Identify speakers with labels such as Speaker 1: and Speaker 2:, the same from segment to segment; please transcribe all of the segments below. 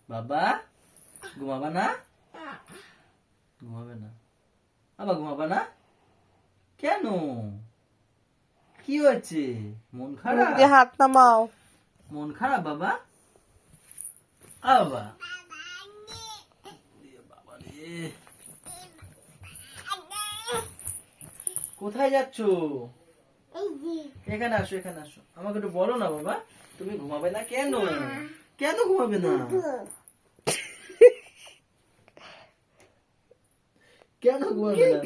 Speaker 1: বাবা ঘুমাবা না? ঘুমাবে না? আবার ঘুমাবা না কেন? কি হয়েছে? মন খারাপ?
Speaker 2: হাত নামাও।
Speaker 1: মন খারাপ বাবা? বাবা বাবা রে, কোথায় যাচ্ছ? এখানে আসো, এখানে আসো। আমাকে একটু বলো না বাবা, তুমি ঘুমাবে না কেন? কেন ঘুমাবে না? কেন ঘুমাবে না?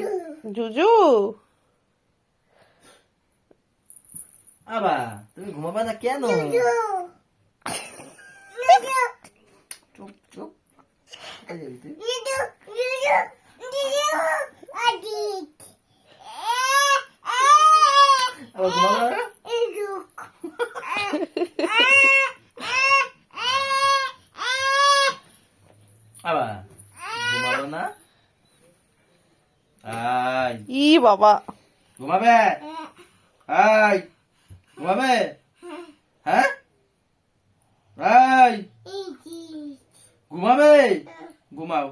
Speaker 2: জুজু
Speaker 1: আবা তুমি ঘুমাবে না কেন? চুপ চুপ। কোথায় যাবি তুই? আবার ঘুমাবে না? আবার ঘুমাবে না? আয়
Speaker 2: ই বাবা,
Speaker 1: ঘুমাবে? আয় ঘুমাবে? হ্যাঁ আয় ঘুমাবে? ঘুমাও।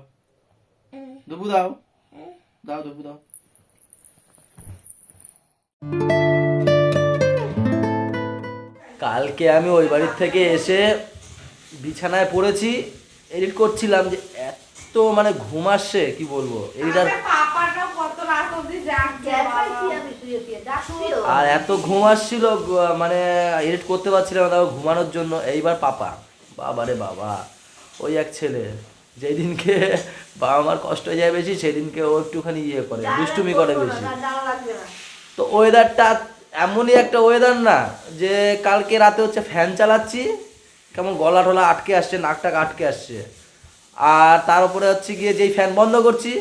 Speaker 1: দুপু দাও, দাও দুপু দাও। কালকে আমি ওই বাড়ির থেকে এসে বিছানায় পড়েছি, এডিট করছিলাম, যে এত মানে ঘুম আসছে কি বলবো। এডিটার আর এত ঘুম আসছিল, মানে এডিট করতে পারছিলাম না, তারপর ঘুমানোর জন্য। এইবার পাপা, বাবা রে বাবা, ওই এক ছেলে, যেই দিনকে বাবা মার কষ্ট হয়ে যায় বেশি, সেদিনকে ও একটুখানি ইয়ে করে, দুষ্টুমি করে বেশি। তো ওয়েদারটা এমনই একটা ওয়েদার না, যে কালকে রাতে হচ্ছে ফ্যান চালাচ্ছি, কেমন গলা টলা আটকে আসছে, নাকটাক আটকে আসছে। আর তার উপরে হচ্ছে গিয়ে যেই ফ্যান বন্ধ করছি,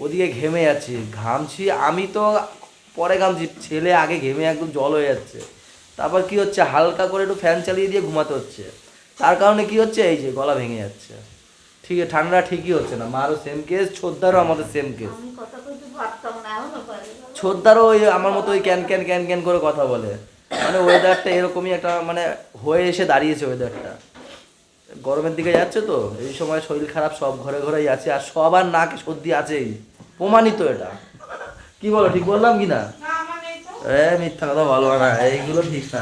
Speaker 1: ওদিকে ঘেমে যাচ্ছি, ঘামছি। আমি তো পরে ঘামছি, ছেলে আগে ঘেমে একদম জল হয়ে যাচ্ছে। তারপর কি হচ্ছে, হালকা করে একটু ফ্যান চালিয়ে দিয়ে ঘুমাতে হচ্ছে। তার কারণে কি হচ্ছে, এই যে গলা ভেঙে যাচ্ছে। ঠিক আছে, ঠান্ডা ঠিকই হচ্ছে না। মারও সেম কেস, ছোদ্দারও আমাদের সেম কেস। ছোদ্দারও ওই আমার মতো ওই ক্যান ক্যান ক্যান ক্যান করে কথা বলে। মানে ওয়েদারটা এরকমই একটা মানে হয়ে এসে দাঁড়িয়েছে ওয়েদারটা। গরমের দিকে যাচ্ছে তো, এই সময় শরীর খারাপ সব ঘরে ঘরেই আছে, আর সবার নাকে সর্দি আছেই, প্রমাণিত এটা। কি বলো, ঠিক বললাম কি না? মিথ্যা কথা বলবো না, এইগুলো ঠিক না।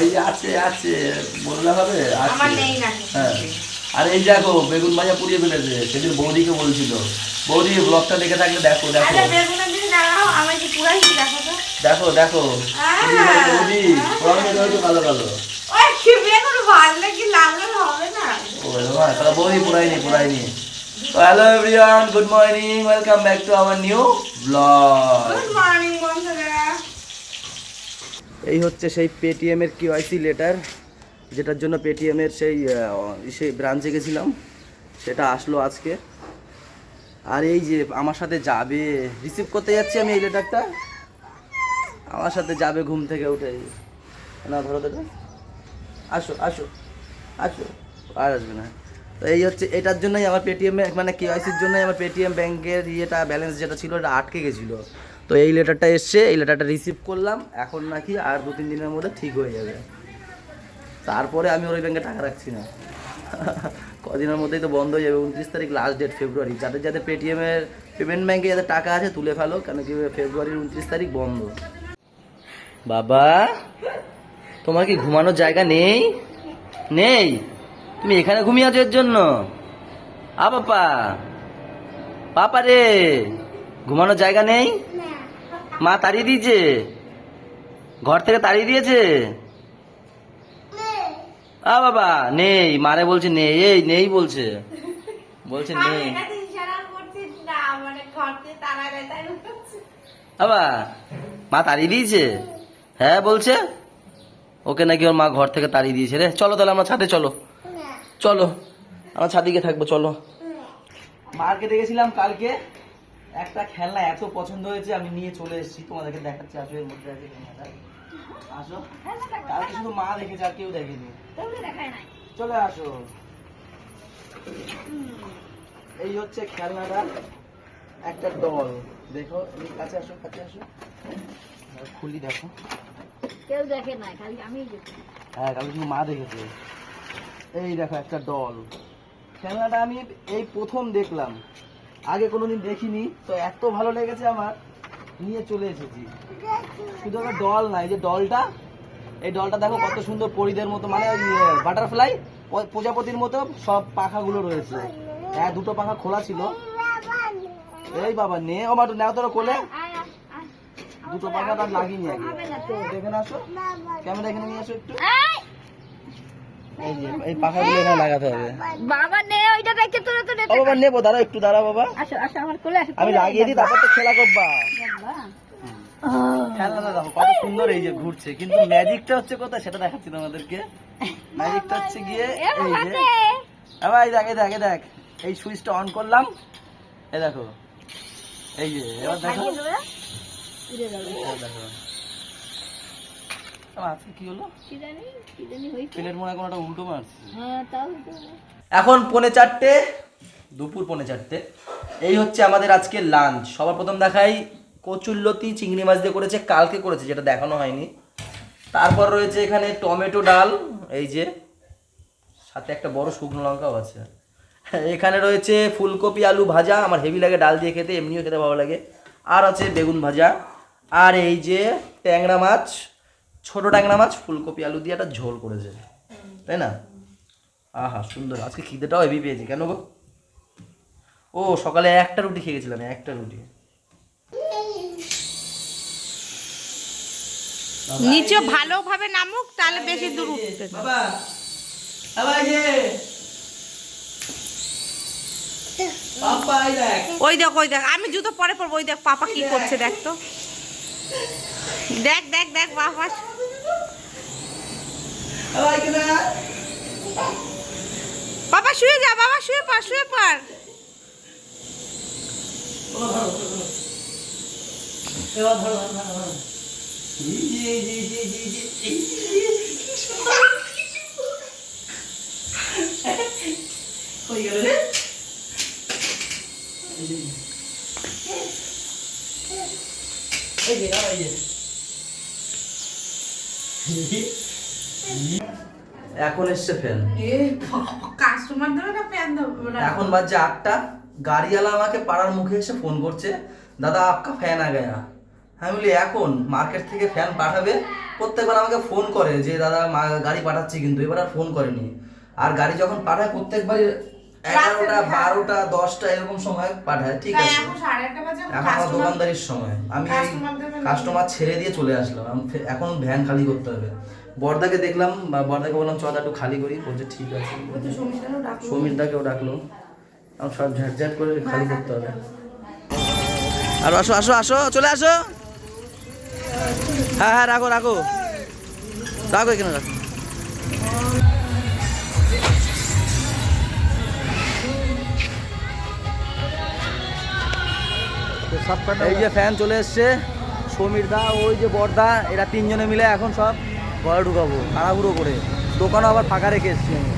Speaker 1: এই আছে আছে বললে হবে, আছে। হ্যাঁ, আর এই দেখো বেগুন ভাজা পুড়িয়ে ফেলেছে, সেদিন বৌদিকে বলছিল। বৌদি ব্লগটা দেখে থাকলে দেখো দেখো দেখো দেখো। বৌদি হয়তো কালো কালো। বৌদি পুরাইনি পুরাইনি। তো hello everyone, good morning, welcome back to our new blog. এই হচ্ছে সেই পেটিএম এর কেওয়াইসি লেটার, যেটার জন্য পেটিএম এর সেই ব্রাঞ্চে গেছিলাম, সেটা আসলো আজকে। আর এই যে আমার সাথে যাবে, রিসিভ করতে যাচ্ছি আমি এই লেটারটা, আমার সাথে যাবে ঘুম থেকে উঠে। না ধরো তো, আসো আসো আসো, আর আসবে না। তো এই হচ্ছে, এটার জন্যই আমার পেটিএমে মানে কেওয়াইসির জন্যই আমার পেটিএম ব্যাংকের ইয়েটা ব্যালেন্স যেটা ছিল এটা আটকে গেছিলো। তো এই লেটারটা এসছে, এই লেটারটা রিসিভ করলাম, এখন নাকি আর 2-3 দিনের মধ্যে ঠিক হয়ে যাবে। তারপরে আমি ওই ব্যাংকে টাকা রাখছি না, কদিনের মধ্যেই তো বন্ধ হয়ে যাবে। 29 তারিখ লাস্ট ডেট ফেব্রুয়ারি। যাদের যাদের পেটিএমের পেমেন্ট ব্যাংকে যাদের টাকা আছে তুলে ফেলো, কেন কি ফেব্রুয়ারির 29 তারিখ বন্ধ। বাবা তোমার কি ঘুমানোর জায়গা নেই? নেই? তুমি এখানে ঘুমিয়ে আছো এর জন্য? পাপা, পাপা রে, ঘুমানোর জায়গা নেই? মা তাড়িয়ে দিয়েছে, ঘর থেকে তাড়িয়ে দিয়েছে? বাবা নেই, মারে বলছে নেই, এই নেই বলছে, বলছে নেই। বাবা মা তাড়িয়ে দিয়েছে? হ্যাঁ বলছে, ওকে নাকি ওর মা ঘর থেকে তাড়িয়ে দিয়েছে রে। চলো তাহলে আমরা ছাদে, চলো চলো, আমরা ছাদে গিয়ে থাকবো, চলো। মার্কেটে গেছিলাম কালকে, একটা খেলনা এত পছন্দ হয়েছে, আমি নিয়ে চলে এসেছি, তোমাদেরকে দেখাচ্ছি। আসো, এর মধ্যে আছে খেলনাটা, আসো। কালকে শুধু মা দেখেছে, আর কেউ দেখেনি। চলে আসো। এই হচ্ছে খেলনাটা, একটা ডল। দেখো, এই কাছে আসো, কাছে আসো, খুলি দেখো।
Speaker 3: কেউ দেখে না, খালি আমিই দেখি।
Speaker 1: হ্যাঁ, কালকে শুধু মা দেখেছে। এই দেখো একটা ডল। খেলনাটা আমি এই প্রথম দেখলাম, আগে কোনোদিন দেখিনি, তো এত ভালো লেগেছে আমার, নিয়ে চলে এসেছি। শুধু একটা ডল না, এই যে ডলটা, এই ডলটা দেখো কত সুন্দর পরিদের মতো, মানে ওই বাটারফ্লাই প্রজাপতির মতো সব পাখাগুলো রয়েছে। হ্যাঁ, দুটো পাখা খোলা ছিল। এই বাবা নে, ও মাটু নেও তোর কোলে, দুটো পাখা তার লাগিনি আগে। এখানে আসো, ক্যামেরা এখানে নিয়ে আসো একটু। এই যে এই পাখাগুলো এখানে লাগাতে হবে।
Speaker 3: বাবা নে ওইটা দেখে তোরা তো
Speaker 1: ও বাবা নেবো, দাঁড়াও একটু দাঁড়াও বাবা,
Speaker 3: আসো আসো আমার কোলে আসো।
Speaker 1: আমি লাগিয়ে দিই, তারপর তো খেলা করবা। খেলনাটা দেখো কত সুন্দর, এই যে ঘুরছে, কিন্তু ম্যাজিকটা হচ্ছে কোথায় সেটা দেখাচ্ছি তোমাদেরকে। ম্যাজিকটা হচ্ছে গিয়ে এই যে, আবার এই দেখ, এই দেখ, এই দেখ, এই সুইচটা অন করলাম, এই দেখো, এই যে এবার দেখো, এই দেখো। আজকে কি হলো,
Speaker 3: কি জানি হইছে।
Speaker 1: প্লেট মনে হয় কোনোটা উল্টো মারছে।
Speaker 3: হ্যাঁ তাও
Speaker 1: এখন 3:45, দুপুর 3:45। এই হচ্ছে আমাদের আজকে লাঞ্চ। সবার প্রথম দেখাই কচুরলতি চিংড়ি মাছ দিয়ে করেছে, কালকে করেছে, যেটা দেখানো হয়নি। তারপর রয়েছে এখানে টমেটো ডাল, এই যে সাথে একটা বড় শুকনো লঙ্কাও আছে। এখানে রয়েছে ফুলকপি আলু ভাজা, আমার হেভি লাগে ডাল দিয়ে খেতে, এমনিও খেতে ভালো লাগে। আর আছে বেগুন ভাজা, আর এই যে ট্যাংরা মাছ, ছোট ট্যাংরা মাছ ফুলকপি আলু দিয়ে একটা ঝোল করেছে, তাই না? আহা সুন্দর, আজকে খিদেটাও হেভি পেয়েছি। কেন গো? ও সকালে একটা রুটি খেয়ে গেছিলাম, একটা রুটি।
Speaker 2: নিচে ভালোভাবে নামুক, তাহলে বেশি দূর উঠবে না।
Speaker 1: বাবা বাবা, এই যে পাপা, এই দেখ,
Speaker 2: ওই দেখ, ওই দেখ, আমি জুতো পরে পরবো, ওই দেখ পাপা কি করছে, দেখ তো, দেখ দেখ দেখ বাবা।
Speaker 1: বাবা এখানে আয়।
Speaker 2: বাবা শুয়ে যা, বাবা শুয়ে পড়, শুয়ে পড়।
Speaker 1: এবার ধরো, ধরো, ধরো। এই যে, এই যে, এই যে, এই যে, এই যে, কি সুন্দর। কই গেল রে? এই যে, এই যে, আবার এই যে। এখন এসছে ফ্যান,
Speaker 2: কাস্টমার ধরে না ফ্যান দেবো।
Speaker 1: এখন বাজছে 8টা। গাড়িওয়ালা আমাকে পাড়ার মুখে এসে ফোন করছে, দাদা আপকা ফ্যান আ গয়া। আমি বলি এখন মার্কেট থেকে ফ্যান পাঠাবে? প্রত্যেকবার আমাকে ফোন করে যে দাদা গাড়ি পাঠাচ্ছি, কিন্তু এবার আর ফোন করেনি। আর গাড়ি যখন পাঠায় প্রত্যেকবারই 11টা 12টা 10টা এরকম সময় পাঠায়, ঠিক আছে। এখন আমার দোকানদারির সময়, আমি কাস্টমার ছেড়ে দিয়ে চলে আসলাম। এখন ভ্যান খালি করতে হবে। বর্দাকে দেখলাম, বর্দাকে বললাম চল একটু খালি করি, বলছে ঠিক আছে। সমীরদাকেও ডাকলো, আমার সব ঝাট করে খালি করতে হবে। আর আসো আসো আসো, চলে আসো। হ্যাঁ হ্যাঁ, রাখো রাখো রাখো, এখানে রাখো। এই যে ফ্যান চলে এসছে, সমীর দা, ওই যে বর্দা, এরা 3 জনে মিলে এখন সব ঘরে ঢুকাবো তাড়াহুড়ো করে। দোকানও আবার ফাঁকা রেখে এসছি আমি।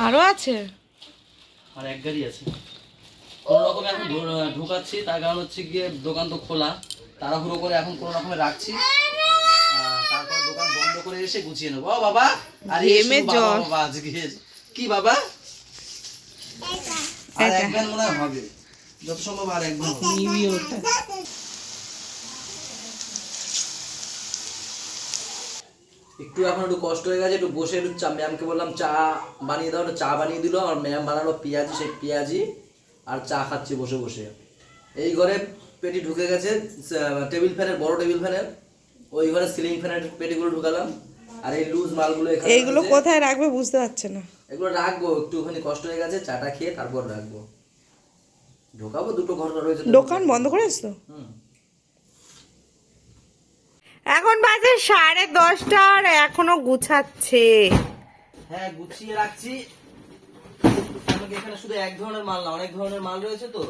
Speaker 2: আরো আছে,
Speaker 1: আর এক গাড়ি আছে, কোনো রকমে এখন ঢোকাচ্ছি। তার কারণ হচ্ছে গিয়ে দোকান তো খোলা, তাড়াহুড়ো করে এখন কোনো রকমে রাখছি, তারপর দোকান বন্ধ করে এসে গুছিয়ে নেবো। ও বাবা, আর
Speaker 2: ঘেমে জল।
Speaker 1: বাবা আজকে কি বাবা, আর এক ভ্যান মনে হয় হবে, যত সম্ভব আর এক ভ্যান হবে। একটু এখন একটু কষ্ট হয়ে গেছে, একটু বসে একটু ম্যামকে বললাম চা বানিয়ে দাও, চা বানিয়ে দিল। আর ম্যাম বানালো পেঁয়াজি, সেই পেঁয়াজি আর চা খাচ্ছি বসে বসে। এই ঘরে পেটি ঢুকে গেছে টেবিল ফ্যানের, বড় টেবিল ফ্যানের, ওই ঘরে সিলিং ফ্যানের পেটিগুলো ঢুকালাম। আর এই লুজ মালগুলো এখানে
Speaker 2: এইগুলো
Speaker 1: রয়েছে।
Speaker 2: কোথায় রাখবে বুঝতে পারছে না।
Speaker 1: এগুলো রাখবো, একটুখানি কষ্ট হয়ে গেছে, চাটা খেয়ে তারপর রাখবো। ঢোকাবো, দুটো ঘর রয়েছে।
Speaker 2: দোকান বন্ধ করে আসতো।
Speaker 1: হুম।
Speaker 2: এখন বাজে 10:30 আর এখনো গুছাচ্ছে।
Speaker 1: হ্যাঁ গুছিয়ে রাখছি, আমাকে এখানে শুধু এক ধরনের মাল না, অনেক ধরনের মাল রয়েছে। তো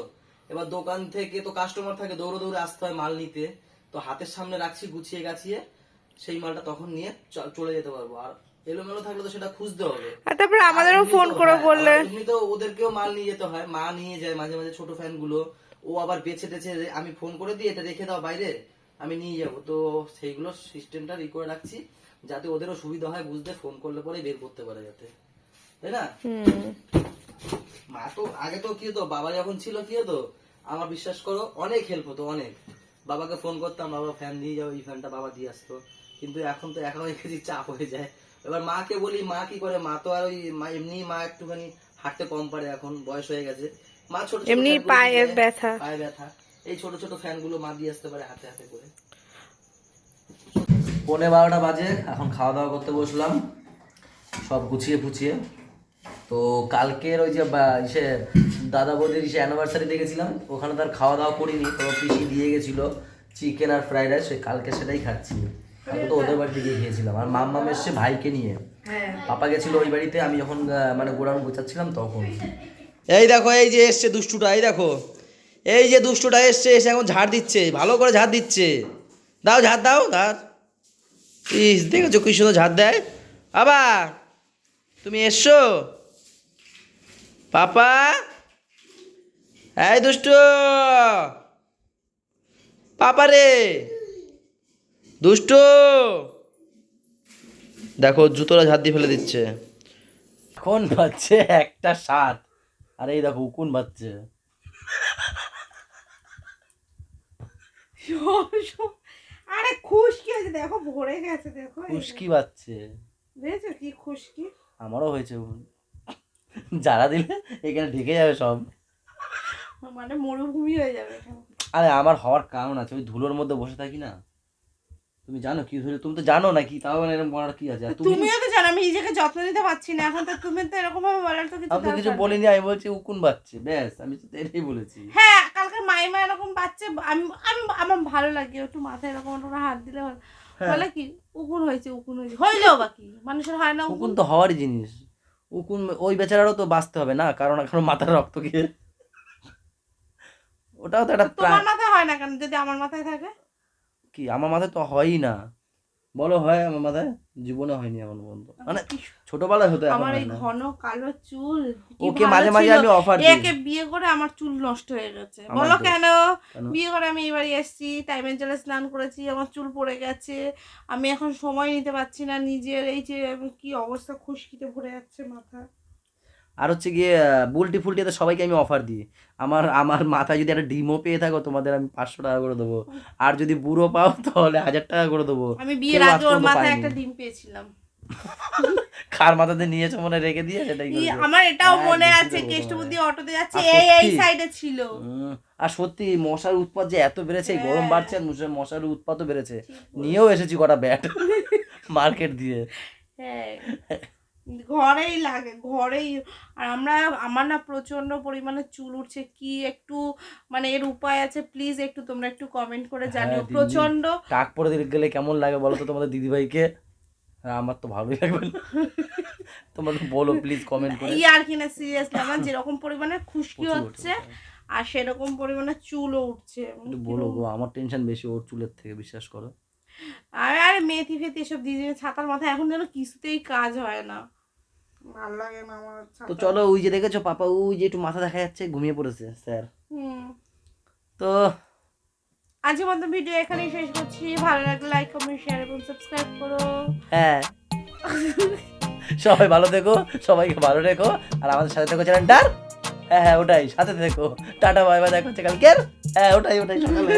Speaker 1: এবার দোকান থেকে তো কাস্টমার থাকে, দৌড়ে দৌড়ে আসতে হয় মাল নিতে। তো হাতের সামনে রাখছি গুছিয়ে গাছিয়ে, সেই মালটা তখন নিয়ে চলে যেতে পারবো। আর এলোমেলো থাকলে তো সেটা খুঁজতে হবে।
Speaker 2: আর তারপরে আমাদেরও
Speaker 1: আর
Speaker 2: ফোন
Speaker 1: এমনিতেও
Speaker 2: করে
Speaker 1: হ্যাঁ,
Speaker 2: বললে
Speaker 1: আর এমনিতেও ওদেরকেও মাল নিয়ে যেতে হয়, মা নিয়ে যায় মাঝে মাঝে ছোট ফ্যান গুলো। ও আবার বেছে টেছে আমি ফোন করে দিই এটা রেখে দাও বাইরে, আমি নিয়ে যাব। তো সেইগুলো সিস্টেমটা করে রাখছি যাতে ওদেরও সুবিধা হয় বুঝতে, ফোন করলে পরে বের করতে পারে যাতে, তাই না? মা তো আগে তো কি হতো, বাবা যখন ছিল কি হতো, আমার বিশ্বাস করো অনেক হেল্প হতো, অনেক। বাবাকে ফোন করতাম, বাবা ফ্যান দিয়ে যাও, এই ফ্যানটা বাবা দিয়ে আসতো। কিন্তু এখন তো একা হয়ে গেছি, চাপ হয়ে যায়। এবার মাকে বলি, মা কি করে, মা তো আর ওই এমনি মা একটুখানি হাঁটতে কম পারে, এখন বয়স হয়ে গেছে। মা ছোট ছোট
Speaker 2: এমনি
Speaker 1: ফ্যানগুলো
Speaker 2: পায়ে
Speaker 1: দিয়ে যায়,
Speaker 2: ব্যথা।
Speaker 1: পায়ে ব্যথা, এই ছোট ছোট ফ্যান গুলো মা দিয়ে আসতে পারে হাতে হাতে করে। 11:30 বাজে, এখন খাওয়া দাওয়া করতে বসলাম সব গুছিয়ে ফুছিয়ে। তো কালকের ওই যে ইসে দাদা বৌদির ইসে অ্যানিভার্সারি দেখেছিলাম, ওখানে তার খাওয়া দাওয়া করিনি। তো পিসি দিয়ে গেছিল চিকেন আর ফ্রাইড রাইস, কালকে সেটাই খাচ্ছি। কালকে তো ওদের বাড়িতে গিয়ে খেয়েছিলাম। আর মাম্মাম এসছে ভাইকে নিয়ে, পাপা গেছিল ওই বাড়িতে, আমি যখন মানে গোডাউন গোছাচ্ছিলাম তখন। এই দেখো এই যে এসছে দুষ্টুটা, এই দেখো এই যে দুষ্টুটা এসছে, এসে এখন ঝাড় দিচ্ছে, ভালো করে ঝাড় দিচ্ছে। দাও ঝাড় দাও, ঝাড়। ইস দেখেছো কি সুন্দর ঝাড় দেয়। বাবা তুমি এসছো? পাপা, এই দুষ্টু পাপা রে, দুষ্টু দেখো জুতোটা ঝাড় দিয়ে ফেলে দিচ্ছে। এখন বাজছে 1:07, আর এই দেখো উকুন বাজছে।
Speaker 2: আরে খুশকি হয়েছে দেখো, ভরে গেছে দেখো,
Speaker 1: খুশকি বাজছে,
Speaker 2: দেখেছো কি খুশকি।
Speaker 1: আমারও হয়েছে। যারা দিলে এখানে ঢেকে যাবে সব,
Speaker 2: মানে মরুভূমি হয়ে যাবে এখানে।
Speaker 1: আরে আমার হওয়ার কারণ আছে, ওই ধুলোর মধ্যে বসে থাকি না। তুমি জানো কি ধুলো, তুমি তো জানো নাকি, তাও এরকম বলার কি আছে? আর তুমি
Speaker 2: তুমিও তো জানো আমি নিজেকে যত্ন নিতে পারছি না এখন, তো তুমি তো এরকম ভাবে বলার তো কিছু
Speaker 1: আমি তো কিছু
Speaker 2: দরকার নেই।
Speaker 1: বলিনি, আমি বলছি উকুন বাজছে, ব্যাস আমি তো এটাই বলেছি।
Speaker 2: হ্যাঁ কালকে মাইমা এরকম বাচ্চা, আমি আমি আমার ভালো লাগে একটু মাথায় এরকম ওটা হাত দিলে বলে কি উকুন হয়েছে, উকুন হয়েছে, হইলেও বাকি মানুষের হয় না
Speaker 1: উকুন
Speaker 2: উকুন।
Speaker 1: তো হওয়ারই জিনিস। উকুন ওই বেচারারও তো বাঁচতে হবে না, কারণ এখন মাথার রক্ত খেয়ে। ওটাও তো একটা
Speaker 2: তোমার মাথায় হয় না কেন যদি আমার মাথায় থাকে?
Speaker 1: কি আমার মাথায় তো হয়ই না, বলো হয় আমার মাথায়? জীবনে হয়নি এমন বন্ধু, মানে ছোটবেলায় হতো, এখন
Speaker 2: আমার
Speaker 1: হয়
Speaker 2: এই
Speaker 1: না।
Speaker 2: ঘন কালো চুল কি
Speaker 1: ওকে
Speaker 2: ভালো
Speaker 1: মাঝে মাঝে
Speaker 2: ছিল।
Speaker 1: আমি অফার দিই।
Speaker 2: একে বিয়ে করে আমার চুল নষ্ট হয়ে গেছে।
Speaker 1: আমার
Speaker 2: বলো
Speaker 1: দোষ।
Speaker 2: কেন?
Speaker 1: কেন?
Speaker 2: বিয়ে করে আমি এবারে এসেছি, টাইমের জলে স্নান করেছি, আমার চুল পড়ে গেছে, আমি এখন সময় নিতে পারছি না নিজের, এই যে কি অবস্থা, খুশকিতে ভরে যাচ্ছে মাথা।
Speaker 1: আর হচ্ছে গিয়ে বুলটি ফুলটিতে সবাইকে আমি অফার দিই। আমার আমার মাথায় যদি একটা ডিমও পেয়ে থাকো তোমাদের আমি 500 টাকা করে দেবো, আর যদি বুড়ো পাও তাহলে 1000 টাকা করে দেবো।
Speaker 2: আমি বিয়ের
Speaker 1: কেউ আজ
Speaker 2: আগে ওর
Speaker 1: পর্যন্ত
Speaker 2: মাথায়
Speaker 1: পায়নি।
Speaker 2: একটা ডিম পেয়েছিলাম।
Speaker 1: কার মাথাতে নিয়েছো মনে রেখে দিয়ে সেটাই করেছো।
Speaker 2: আমার এটাও
Speaker 1: হ্যাঁ,
Speaker 2: মনে
Speaker 1: বুঝতে
Speaker 2: আছে,
Speaker 1: পারবো
Speaker 2: কেষ্টবুদ্ধি
Speaker 1: তোমায়।
Speaker 2: অটোতে যাচ্ছে,
Speaker 1: আর
Speaker 2: এই
Speaker 1: সত্যি।
Speaker 2: সাইডে ছিল।
Speaker 1: আর সত্যি মশার উৎপাত যে এত বেড়েছে, এই গরম
Speaker 2: হ্যাঁ।
Speaker 1: বাড়ছে আর মশার উৎপাতও বেড়েছে। নিয়েও এসেছি কটা ব্যাট মার্কেট দিয়ে।
Speaker 2: হ্যাঁ ঘরেই লাগে, ঘরেই। আর আমার না প্রচন্ড পরিমাণে চুল উঠছে, কি একটু মানে এর উপায় আছে প্লিজ একটু তোমরা একটু কমেন্ট করে জানিও।
Speaker 1: দিদি,
Speaker 2: প্রচন্ড
Speaker 1: টাক পরে গেলে কেমন লাগে বলো তো তোমাদের দিদিভাইকে? আমার তো ভালোই লাগবে না, তোমরা একটু বলো প্লিজ কমেন্ট করে।
Speaker 2: আর কি না, সিরিয়াসলি আমার যেরকম পরিমাণে খুশকি
Speaker 1: প্রচুর
Speaker 2: হচ্ছে
Speaker 1: ওঠে।
Speaker 2: আর সেরকম পরিমাণে চুলও উঠছে।
Speaker 1: একটু বলো গো, আমার টেনশন বেশি ওর চুলের থেকে, বিশ্বাস করো।
Speaker 2: আরে মেথি ফেথি এসব দিয়ে দিয়ে ছাতার মাথায় এখন যেন কিছুতেই কাজ হয় না, ভালো লাগে না আমার
Speaker 1: তো
Speaker 2: ছাতা।
Speaker 1: চলো, ওই যে দেখেছো পাপা, ওই যে একটু মাথা দেখা যাচ্ছে, ঘুমিয়ে পড়েছে স্যার। তো
Speaker 2: আজকের মতো ভিডিও এখানেই শেষ করছি। ভালো লাগলে লাইক কমেন্ট শেয়ার এবং সাবস্ক্রাইব করো।
Speaker 1: হ্যাঁ, সবাই ভালো থেকো, সবাইকে ভালো রেখো, আর আমাদের সাথে থেকো চ্যানেলটার। হ্যাঁ হ্যাঁ ওটাই, সাথে থেকো। টাটা বাই বাই, দেখা হচ্ছে কালকের। হ্যাঁ ওটাই সকালে।